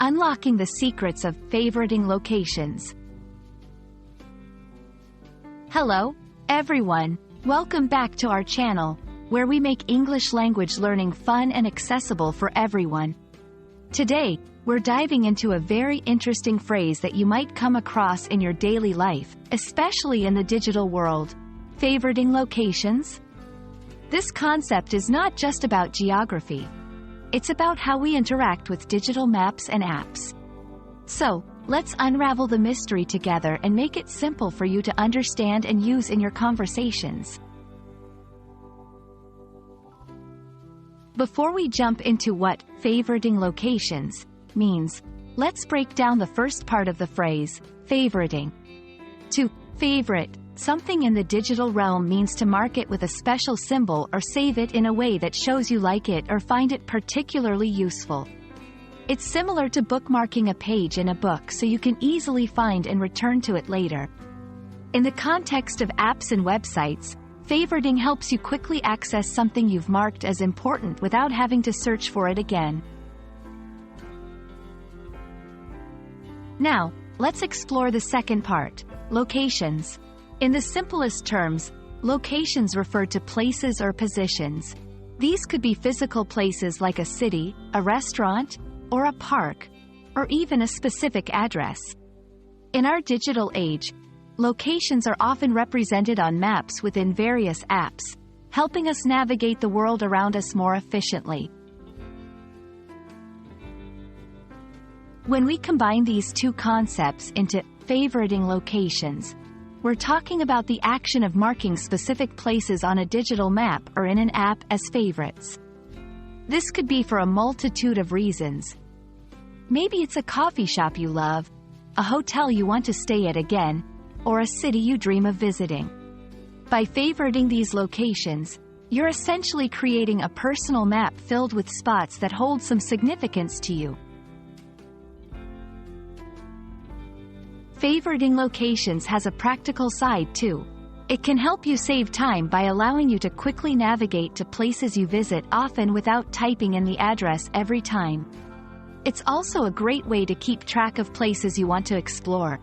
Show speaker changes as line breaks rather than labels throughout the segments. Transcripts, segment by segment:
Unlocking the secrets of favoriting locations. Hello, everyone. Welcome back to our channel, where we make English language learning fun and accessible for everyone. Today, we're diving into a very interesting phrase that you might come across in your daily life, especially in the digital world: favoriting locations. This concept is not just about geography. It's about how we interact with digital maps and apps. So, let's unravel the mystery together and make it simple for you to understand and use in your conversations. Before we jump into what favoriting locations means, let's break down the first part of the phrase, favoriting. To favorite something in the digital realm means to mark it with a special symbol or save it in a way that shows you like it or find it particularly useful. It's similar to bookmarking a page in a book so you can easily find and return to it later. In the context of apps and websites, favoriting helps you quickly access something you've marked as important without having to search for it again. Now, let's explore the second part, locations. In the simplest terms, locations refer to places or positions. These could be physical places like a city, a restaurant, or a park, or even a specific address. In our digital age, locations are often represented on maps within various apps, helping us navigate the world around us more efficiently. When we combine these two concepts into favoriting locations, we're talking about the action of marking specific places on a digital map or in an app as favorites. This could be for a multitude of reasons. Maybe it's a coffee shop you love, a hotel you want to stay at again, or a city you dream of visiting. By favoriting these locations, you're essentially creating a personal map filled with spots that hold some significance to you. Favoriting locations has a practical side too. It can help you save time by allowing you to quickly navigate to places you visit often without typing in the address every time. It's also a great way to keep track of places you want to explore.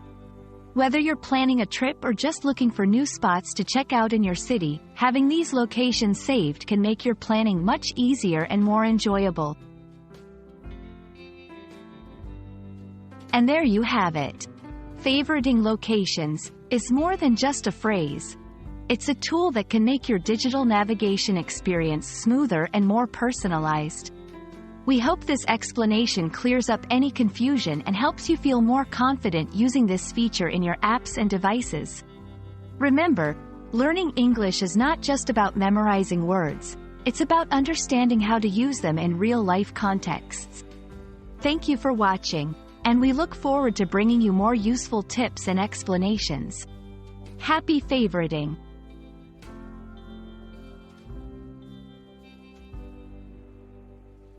Whether you're planning a trip or just looking for new spots to check out in your city, having these locations saved can make your planning much easier and more enjoyable. And there you have it. Favoriting locations is more than just a phrase. It's a tool that can make your digital navigation experience smoother and more personalized. We hope this explanation clears up any confusion and helps you feel more confident using this feature in your apps and devices. Remember, learning English is not just about memorizing words, it's about understanding how to use them in real-life contexts. Thank you for watching, and we look forward to bringing you more useful tips and explanations. Happy favoriting!